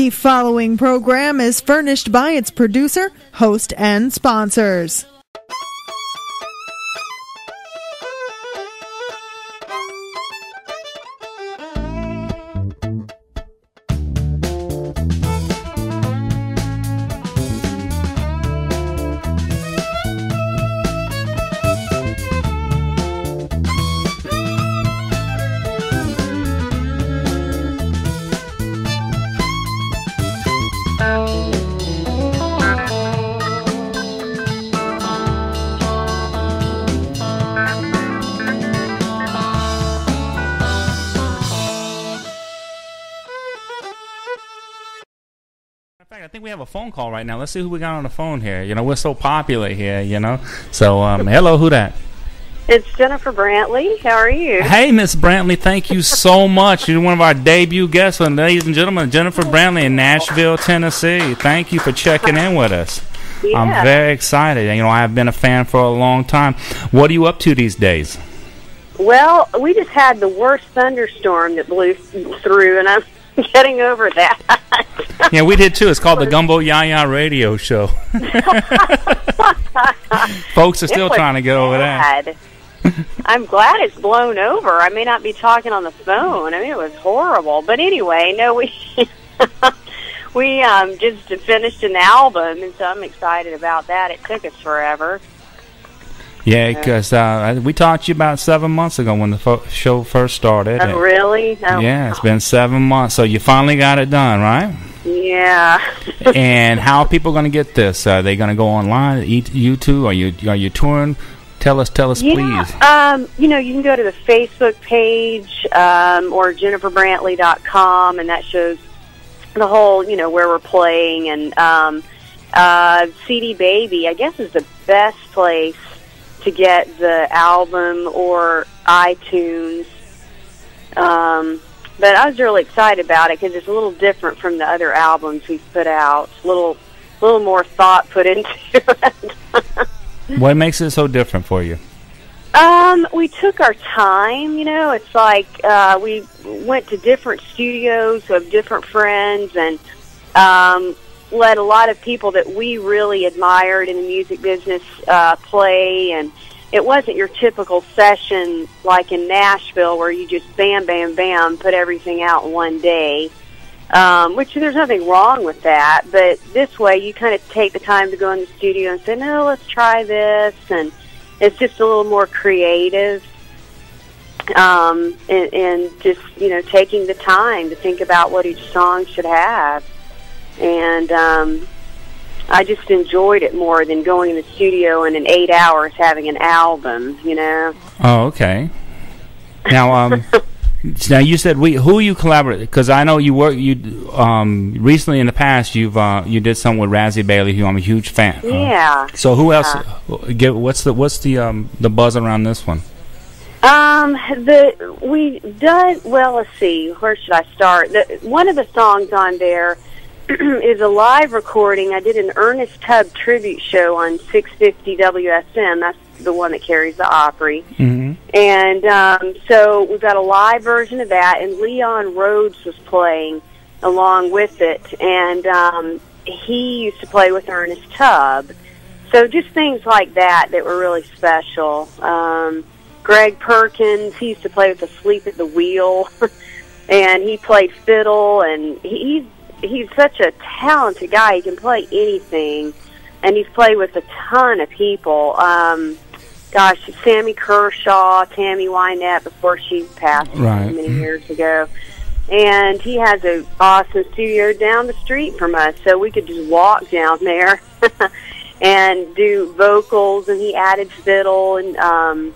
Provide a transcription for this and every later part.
The following program is furnished by its producer, host, and sponsors. I think we have a phone call right now. Let's see who we got on the phone here. You know, we're so popular here, you know. So, hello, who that? It's Jennifer Brantley. How are you? Hey, Miss Brantley, thank you so much. You're one of our debut guests, ladies and gentlemen, Jennifer Brantley in Nashville, Tennessee. Thank you for checking in with us. Yeah. I'm very excited. You know, I've been a fan for a long time. What are you up to these days? Well, we just had the worst thunderstorm that blew through, and I'm getting over that. Yeah, we did too. It's called the Gumbo YaYa Radio Show. Folks are still trying to get over that. I'm glad it's blown over. I may not be talking on the phone. I mean, it was horrible. But anyway, no, we just finished an album, and so I'm excited about that. It took us forever. Yeah, because we talked to you about 7 months ago when the show first started. Oh, really? Oh, yeah, it's been 7 months. So you finally got it done, right? Yeah. And how are people going to get this? Are they going to go online, YouTube? Are you touring? Tell us, please. You know, you can go to the Facebook page or jenniferbrantley.com, and that shows the whole, you know, where we're playing. And CD Baby, I guess, is the best place to get the album, or iTunes. But I was really excited about it because it's a little different from the other albums we've put out. A little more thought put into it. What makes it so different for you? We took our time, you know. It's like we went to different studios with different friends, and let a lot of people that we really admired in the music business play. And it wasn't your typical session like in Nashville where you just bam, bam, bam, put everything out in one day, which there's nothing wrong with that. But this way you kind of take the time to go in the studio and say, no, let's try this. And it's just a little more creative, and just, you know, taking the time to think about what each song should have. And I just enjoyed it more than going in the studio and in 8 hours having an album, you know. Oh, okay. Now, now you said who you collaborated? Because I know you recently in the past you did something with Razzie Bailey, who I'm a huge fan. Yeah. So who else? What's the buzz around this one? Let's see, where should I start? One of the songs on there is a live recording. I did an Ernest Tubb tribute show on 650 WSM. That's the one that carries the Opry. Mm-hmm. And so we've got a live version of that, and Leon Rhodes was playing along with it. And he used to play with Ernest Tubb. So just things like that were really special. Greg Perkins, he used to play with Asleep at the Wheel, and he played fiddle, and he's such a talented guy. He can play anything, and he's played with a ton of people. Sammy Kershaw, Tammy Wynette, before she passed many years ago. And he has an awesome studio down the street from us, so we could just walk down there and do vocals, and he added fiddle and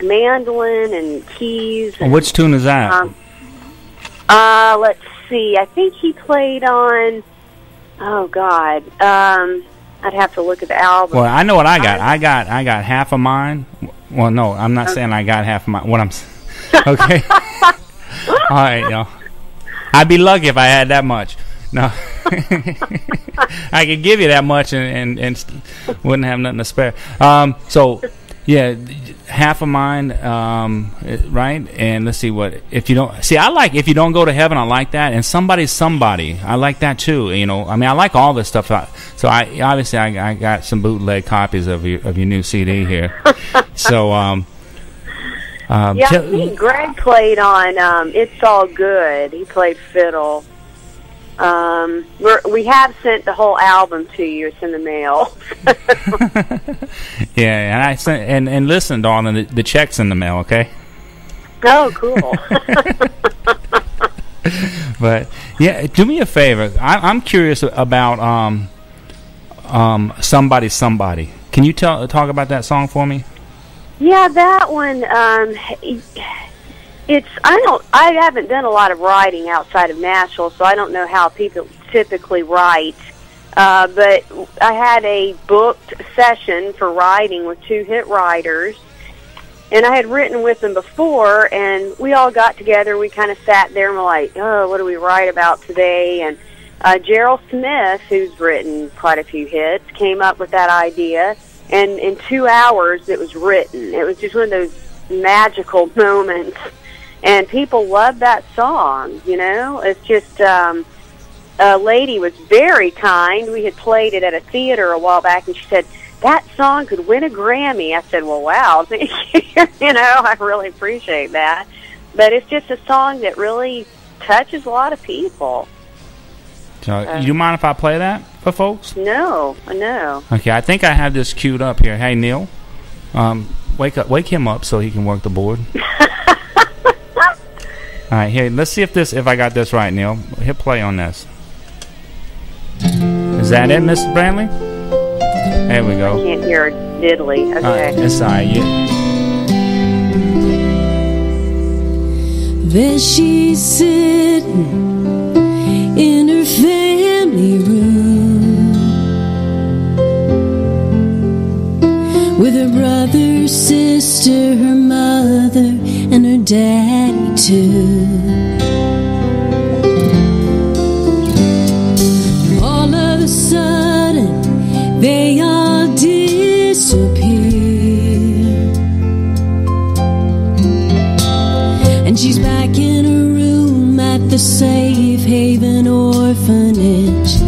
mandolin and keys. And which tune is that? Let's see. I think he played on, I'd have to look at the album. Well, I know what I got. I got half of mine. Well, no, I'm not saying I got half of mine. What I'm okay. All right, y'all. I'd be lucky if I had that much. No, I could give you that much and wouldn't have nothing to spare. So, yeah, half of mine, right? And let's see what if you don't see. I like if you don't go to heaven. I like that, and somebody's somebody. I like that too. You know, I mean, I like all this stuff. So I obviously I got some bootleg copies of your new CD here. So I think Greg played on "It's All Good." He played fiddle. We have sent the whole album to you. It's in the mail. Yeah, and I sent and listen, darling, the check's in the mail. Okay. Oh, cool. But yeah, do me a favor. I'm curious about Somebody. Can you talk about that song for me? Yeah, that one. I haven't done a lot of writing outside of Nashville, so I don't know how people typically write. But I had a booked session for writing with 2 hit writers, and I had written with them before, and we all got together. We kind of sat there and were like, oh, what do we write about today? And Gerald Smith, who's written quite a few hits, came up with that idea, and in 2 hours it was written. It was just one of those magical moments. And people love that song, you know. It's just, a lady was very kind. We had played it at a theater a while back, and she said, that song could win a Grammy. I said, well, wow, thank you. You know, I really appreciate that. But it's just a song that really touches a lot of people. So, you mind if I play that for folks? No. Okay, I think I have this queued up here. Hey, Neil, wake him up so he can work the board. All right, here. Let's see if I got this right, Neil. Hit play on this. Is that it, Mrs. Brantley? There we go. I can't hear a diddly. Okay. It's all right. There she's sitting in her family room with her brother, sister, her mother, and her daddy too. All of a sudden they all disappear, and she's back in her room at the Safe Haven Orphanage,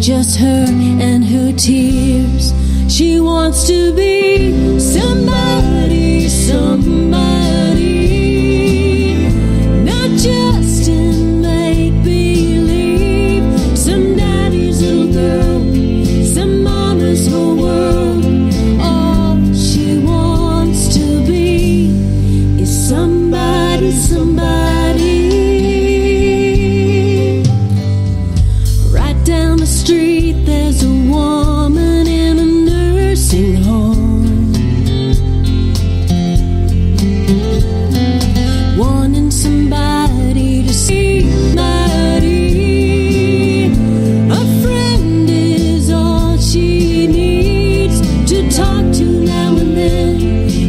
just her and her tears. She wants to be somebody, not just in make-believe. Some daddy's little girl, some mama's whole world. All she wants to be is somebody. Right down the street there's a woman in a nursing home, wanting somebody to see. A friend is all she needs to talk to now and then,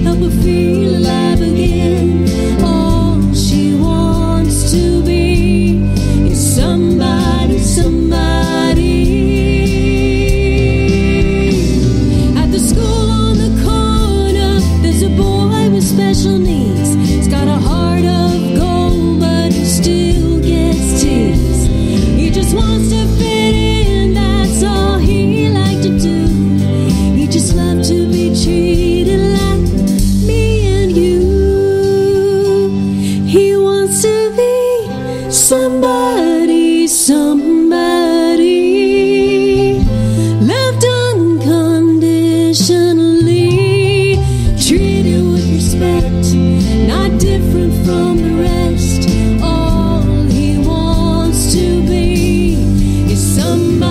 help her feel alive again. All she wants to be is somebody. At the school on the corner, there's a boy with special needs. He's got a heart of gold, but he still gets teased. He just wants to fit in, that's all he liked to do. He just loved to be treated like me and you. He wants to be somebody, loved unconditionally, treated with respect, not different from the rest. All he wants to be is somebody.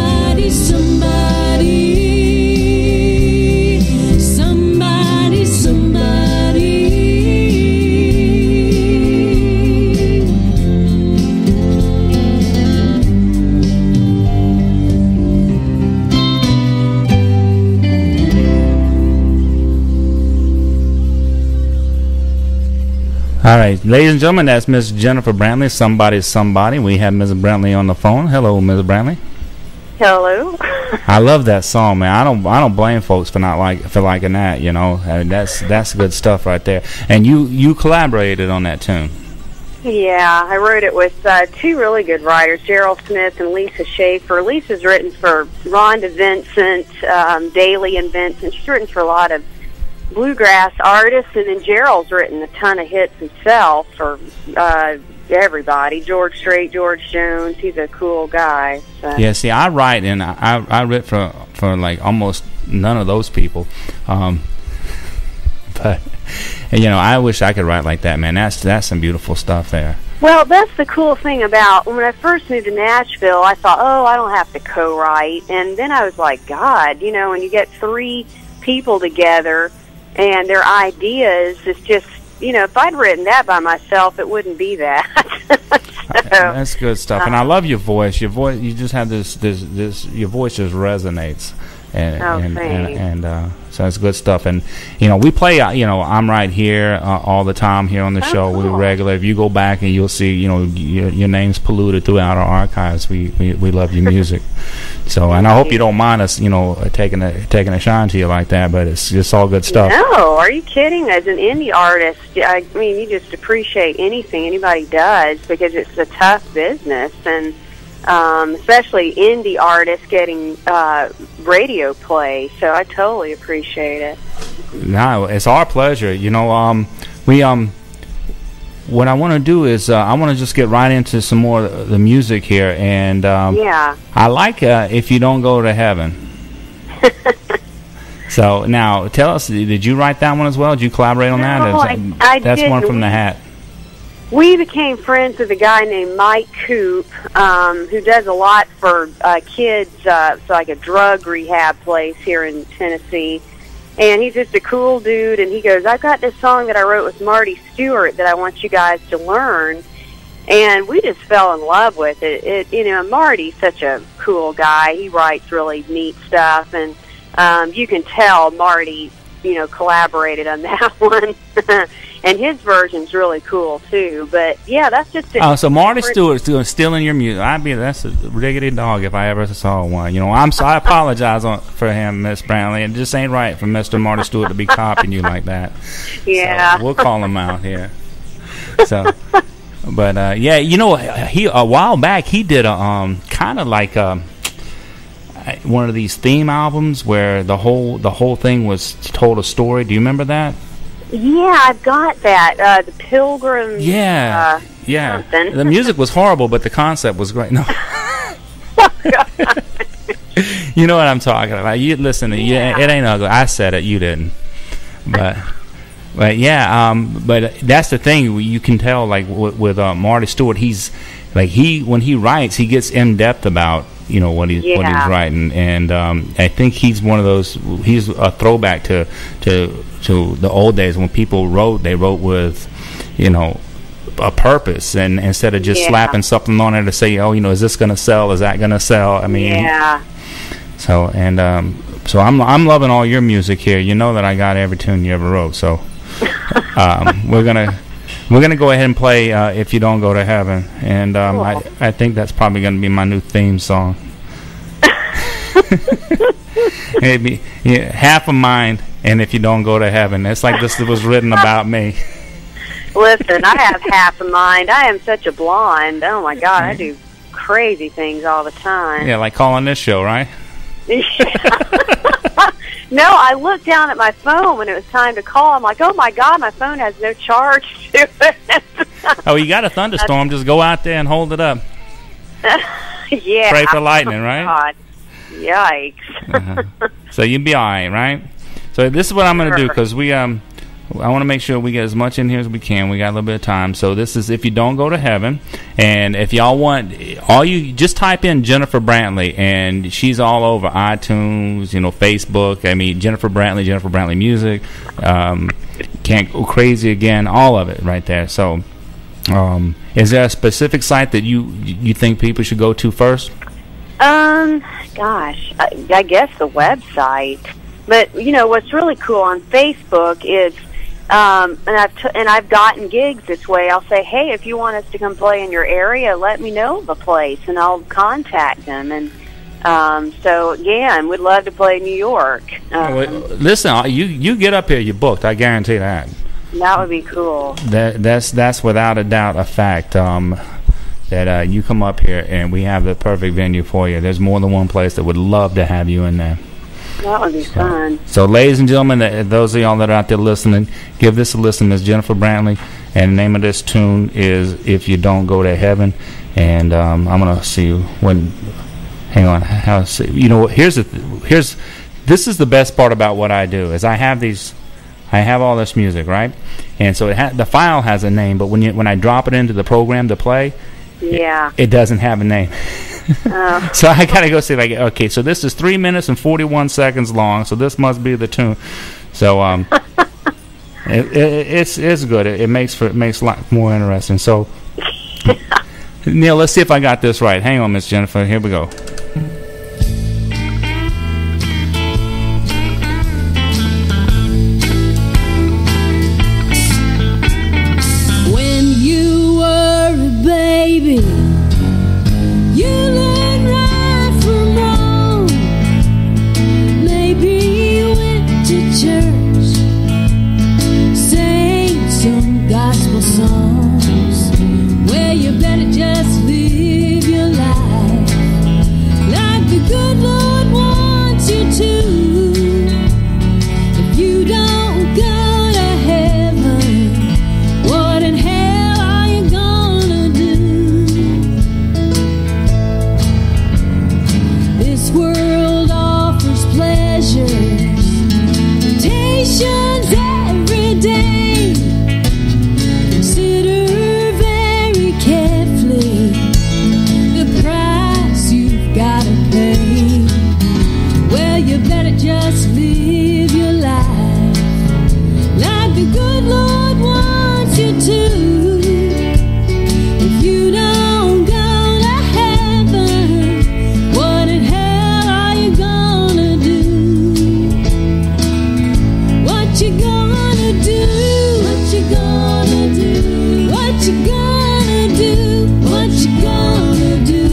All right, ladies and gentlemen, that's Miss Jennifer Brantley, Somebody. We have Ms. Brantley on the phone. Hello, Ms. Brantley. Hello. I love that song, man. I don't blame folks for liking that. You know, that's good stuff right there. And you collaborated on that tune. Yeah, I wrote it with two really good writers, Gerald Smith and Lisa Schaefer. Lisa's written for Rhonda Vincent, Daly and Vincent. She's written for a lot of bluegrass artists, and then Gerald's written a ton of hits himself for everybody. George Strait, George Jones. He's a cool guy. So. Yeah, see, I write, and I writ for like almost none of those people, but you know, I wish I could write like that, man. That's some beautiful stuff there. Well, that's the cool thing about when I first moved to Nashville. I thought, oh, I don't have to co-write, and then I was like, God, you know, when you get three people together and their ideas, it's just, you know, if I'd written that by myself, it wouldn't be that. So, that's good stuff, and I love your voice. Your voice, you just have this. Your voice just resonates, and so that's good stuff. And you know, we play. You know, I'm right here all the time here on the show. Cool. We're regular. If you go back and you'll see, you know, your name's polluted throughout our archives. We love your music. So, and I hope you don't mind us, you know, taking a shine to you like that. But it's all good stuff. No, are you kidding? As an indie artist, I mean, you just appreciate anything anybody does because it's a tough business, and especially indie artists getting radio play. So I totally appreciate it. No, it's our pleasure. You know, what I want to do is I want to just get right into some more of the music here, and yeah, I like If You Don't Go to Heaven. So now, tell us, did you write that one as well? Did you collaborate on that? I that's didn't. One from the hat. We became friends with a guy named Mike Coop, who does a lot for kids. It's like a drug rehab place here in Tennessee. And he's just a cool dude. And he goes, I've got this song that I wrote with Marty Stewart that I want you guys to learn. And we just fell in love with it. You know, Marty's such a cool guy. He writes really neat stuff. And you can tell Marty, you know, collaborated on that one. And his version's really cool too. But yeah, that's just it. Oh, so Marty Stewart's stealing your music. That's a riggedy dog if I ever saw one. You know, I apologize for him, Miss Brantley. It just ain't right for Mr. Marty Stewart to be copying you like that. Yeah, so we'll call him out here. So, but yeah, you know, he a while back he did a kind of like one of these theme albums where the whole thing was told a story. Do you remember that? Yeah, I've got that. The Pilgrim. Yeah, yeah. Something. The music was horrible, but the concept was great. No. You know what I'm talking about. You listen to it ain't ugly. I said it, you didn't. But yeah, but that's the thing. You can tell, like with Marty Stewart, he's like when he writes, he gets in depth about, you know, what he's writing, and I think he's one of those. He's a throwback to the old days when people wrote. They wrote with, you know, a purpose, and instead of just slapping something on it to say, oh, you know, is this going to sell? Is that going to sell? I mean, So so I'm loving all your music here. You know that I got every tune you ever wrote. So we're gonna go ahead and play If You Don't Go to Heaven, and I think that's probably gonna be my new theme song. Maybe half a mind, and If You Don't Go to Heaven. It's like this was written about me. Listen, I have half a mind. I am such a blonde. Oh my God, I do crazy things all the time. Yeah, like calling this show, right? No, I looked down at my phone when it was time to call. I'm like, oh my God, my phone has no charge to it. Oh, you got a thunderstorm. Just go out there and hold it up. Yeah. Pray for lightning, right? God. Yikes. So you'll be all right? So this is what I'm going to do, because I want to make sure we get as much in here as we can. We got a little bit of time. So this is If You Don't Go to Heaven. And if y'all want, you just type in Jennifer Brantley, and she's all over iTunes, you know, Facebook. I mean, Jennifer Brantley Music, Can't Go Crazy Again, all of it right there. So is there a specific site that you think people should go to first? Gosh, I guess the website. But you know what's really cool on Facebook is, and I've gotten gigs this way. I'll say, hey, if you want us to come play in your area, let me know the place, and I'll contact them. And So again, would love to play New York. Listen, you get up here, you're booked. I guarantee that. That would be cool. That's without a doubt a fact. That you come up here and we have the perfect venue for you. There's more than one place that would love to have you in there. That would be fun. So, ladies and gentlemen, those of y'all that are out there listening, give this a listen. Ms. Jennifer Brantley, and the name of this tune is "If You Don't Go to Heaven." And I'm gonna see when. Hang on, you know, this is the best part about what I do is I have all this music, right? And so the file has a name, but when I drop it into the program to play, it doesn't have a name. Oh. So I gotta go see, like, okay, so this is 3 minutes and 41 seconds long, so this must be the tune. So it's good. It makes a lot more interesting. So Neil, let's see if I got this right. Hang on, Miss Jennifer. Here we go. When you were a baby, you learned right from wrong. Maybe you went to church, sang some gospel songs, where you better just live your life like the good Lord wants you to. If you don't go to heaven, what in hell are you gonna do? This world offers pleasures, temptations every day. Consider very carefully the price you've gotta pay. Well, you better just live your life like the good Lord wants you to. If you don't go to heaven, what in hell are you gonna do? What you gonna do? What you gonna do? What you gonna do? What you gonna do?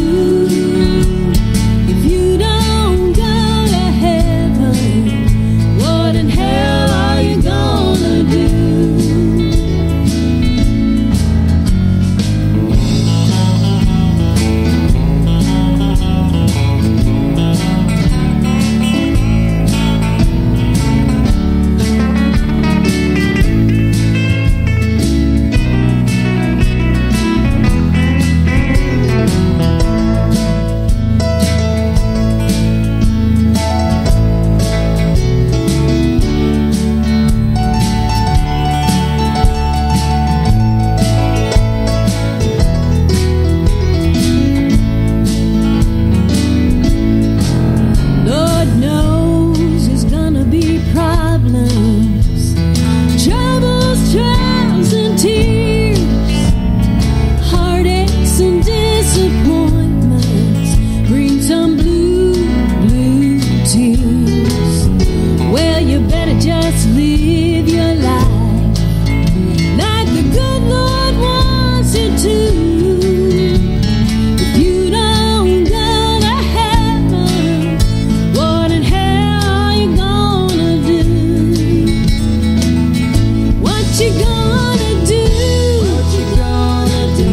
If you don't go to heaven, what in hell are you gonna do? Lord knows there's gonna be problems, troubles, trials, and tears, heartaches and disappointments. Bring some blue, blue tears. Well, you better just live your life like the good Lord wants you to. If you don't go to heaven, what in hell are you gonna do? What you gonna do? What you gonna do?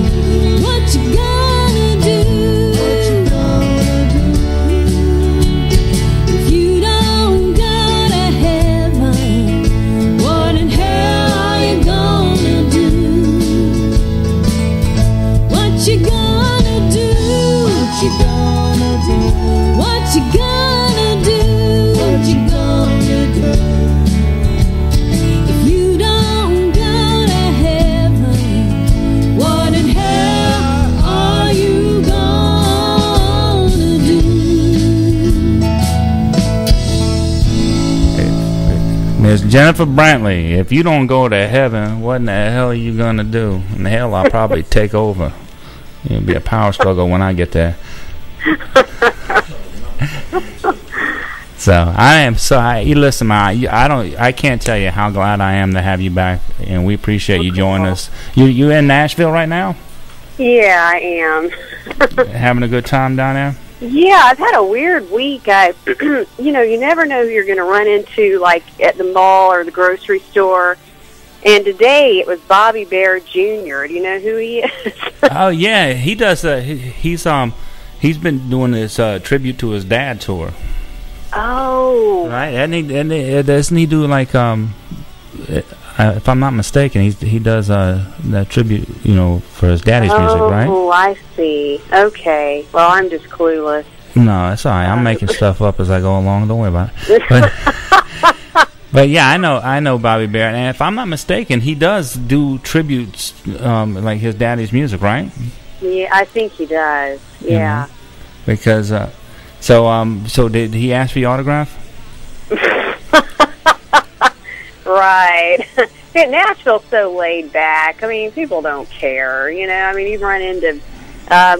What you gonna do? What you gonna do? If you don't go to heaven, what in hell are you gonna do? What you gonna do? What you gonna do? What you gonna do? What you gonna do? If you don't go to heaven, what in hell are you gonna do? Miss Jennifer Brantley, if you don't go to heaven, what in the hell are you gonna do? In the hell, I'll probably take over. It'll be a power struggle when I get there. So you listen, I can't tell you how glad I am to have you back, and we appreciate you joining us. You in Nashville right now? Yeah, I am. Having a good time down there? Yeah, I've had a weird week. You know, you never know who you're going to run into, like, at the mall or the grocery store. And today it was Bobby Bear Jr. Do you know who he is? Oh yeah, he does. He's been doing this tribute to his dad tour. Oh, Right, and doesn't he do like if I'm not mistaken, he does that tribute, you know, for his daddy's music, right? Oh, I see. Okay, well, I'm just clueless. No, that's all right. I'm making stuff up as I go along. Don't worry about it. But yeah, I know Bobby Bear, and if I'm not mistaken, he does do tributes like his daddy's music, right? Yeah, I think he does. Yeah. Mm-hmm. Because so did he ask for your autograph? Right. Nashville's so laid back. I mean, people don't care, you know. I mean, you run into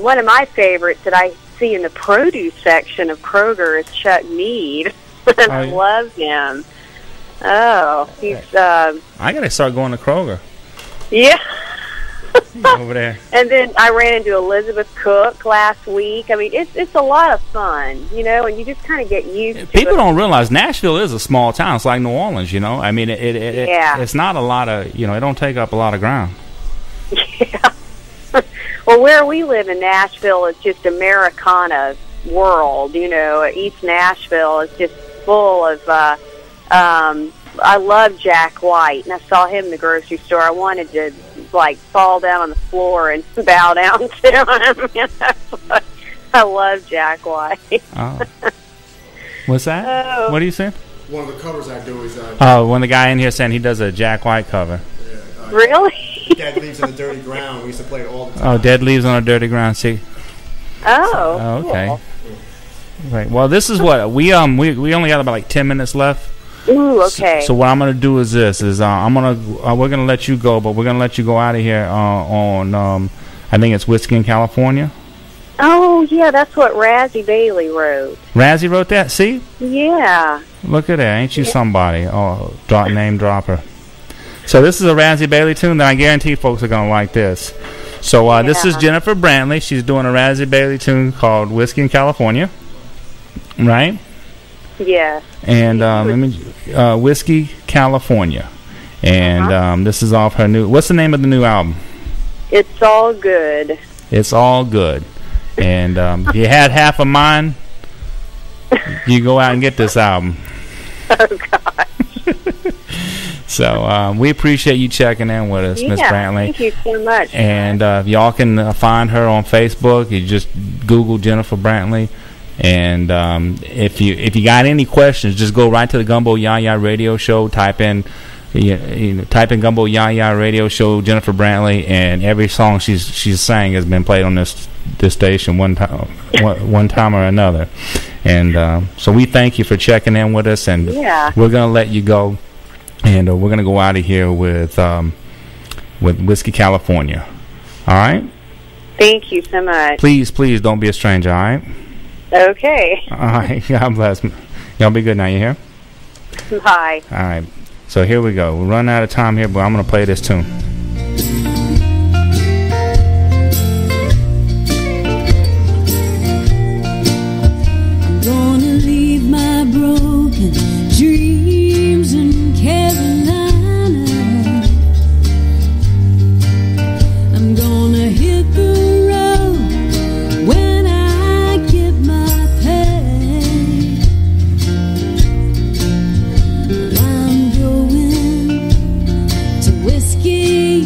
one of my favorites that I see in the produce section of Kroger is Chuck Mead. And I love him. Oh, he's I gotta start going to Kroger. Yeah. Over there. And then I ran into Elizabeth Cook last week. I mean, it's a lot of fun, you know, and you just kind of get used to it. People don't realize Nashville is a small town. It's like New Orleans, you know. I mean, it's not a lot of, you know, it don't take up a lot of ground. Yeah. Well, where we live in Nashville is just Americana world, you know. East Nashville is just full of, I love Jack White, and I saw him in the grocery store. I wanted to, like, fall down on the floor and bow down to him. You know? I love Jack White. Oh. What's that? Oh. What are you saying? One of the covers I do is... when the guy in here saying he does a Jack White cover. Really? Dead Leaves in the Dirty Ground. We used to play it all the time. Oh, Dead Leaves on a Dirty Ground. See? Oh, okay. cool. Right. Well, this is what we only got about like 10 minutes left. Ooh, okay. So what I'm gonna do is this: we're gonna let you go, but we're gonna let you go out of here on I think it's Whiskey in California. Oh, yeah, that's what Razzie Bailey wrote. Razzie wrote that. See? Yeah. Look at that! Ain't you somebody? Oh, name dropper. So this is a Razzie Bailey tune that I guarantee folks are gonna like this. So this is Jennifer Brantley. She's doing a Razzie Bailey tune called Whiskey in California. Right? Yes. And Whiskey California. And this is off her new... What's the name of the new album? It's All Good. It's All Good. And if you had half of mine, you go out and get this album. Oh, gosh. So we appreciate you checking in with us, Miss Brantley. Thank you so much. And y'all can find her on Facebook. You just Google Jennifer Brantley. And if you got any questions, just go right to the Gumbo YaYa Radio Show. Type in Gumbo YaYa Radio Show Jennifer Brantley, and every song she's sang has been played on this station one time or another. And so we thank you for checking in with us, and we're gonna let you go, and we're gonna go out of here with Whiskey California. All right. Thank you so much. Please don't be a stranger. All right. Okay. All right. God bless. Y'all be good now. You hear? Bye. All right. So here we go. We're running out of time here, but I'm going to play this tune. I'm gonna leave my broken dreams in Carolina. I'm gonna hit the road when I get my pay. I'm going to Whiskey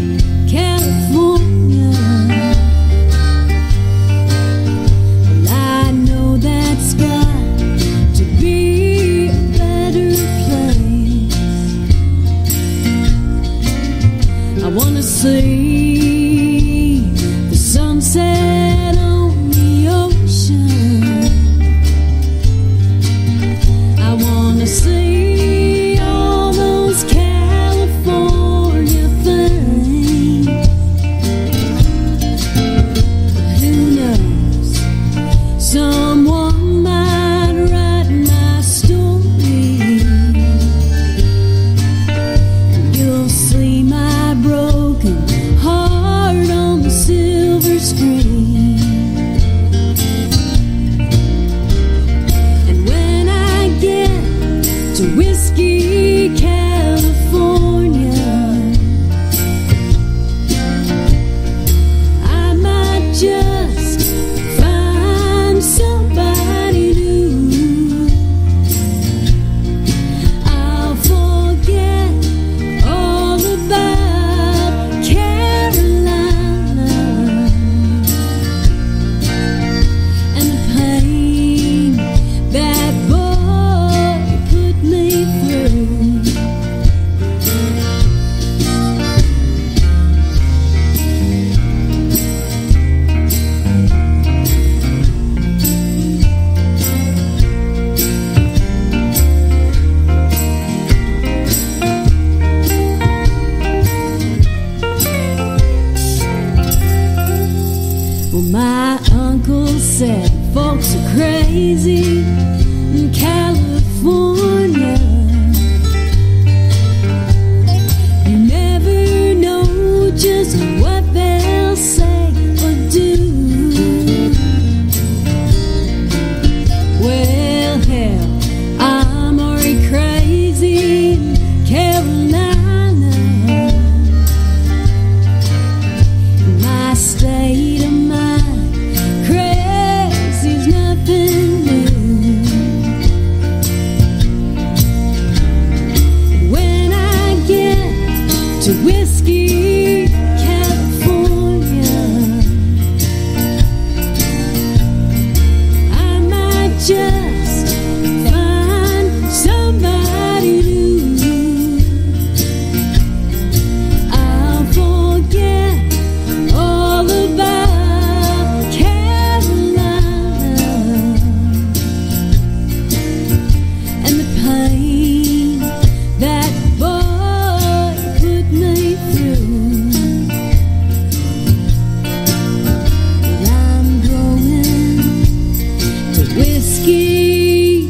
said folks are crazy in California. You never know just what they'll say or do. Well, hell, I'm already crazy in Carolina. My state of mind, crazy's nothing new. When I get to Whiskey, California, I might just find somebody new. I'll forget all about Carolina and the pain that boy put me through. But I'm going to Whiskey,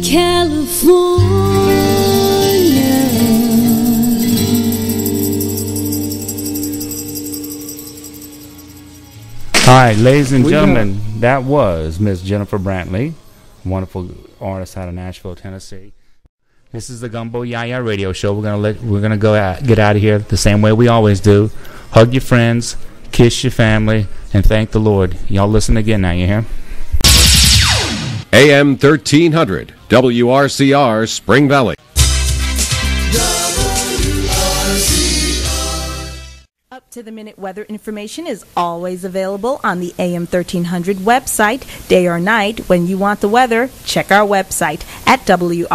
California. All right, ladies and gentlemen, that was Miss Jennifer Brantley, wonderful artist out of Nashville, Tennessee. This is the Gumbo YaYa Radio Show. We're gonna get out of here the same way we always do. Hug your friends, kiss your family, and thank the Lord. Y'all listen again now. You hear? AM 1300, WRCR, Spring Valley. Up-to-the-minute weather information is always available on the AM 1300 website, day or night. When you want the weather, check our website at WRCR.com.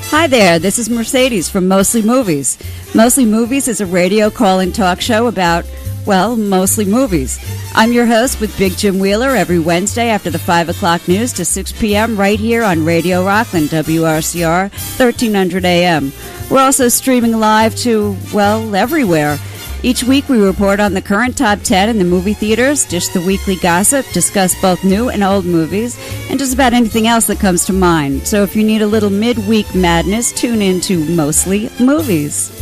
Hi there, this is Mercedes from Mostly Movies. Mostly Movies is a radio call-in talk show about, well, mostly movies. I'm your host with Big Jim Wheeler every Wednesday after the 5 o'clock news to 6 p.m. right here on Radio Rockland, WRCR, 1300 AM. We're also streaming live to, well, everywhere. Each week we report on the current top 10 in the movie theaters, dish the weekly gossip, discuss both new and old movies, and just about anything else that comes to mind. So if you need a little midweek madness, tune in to Mostly Movies.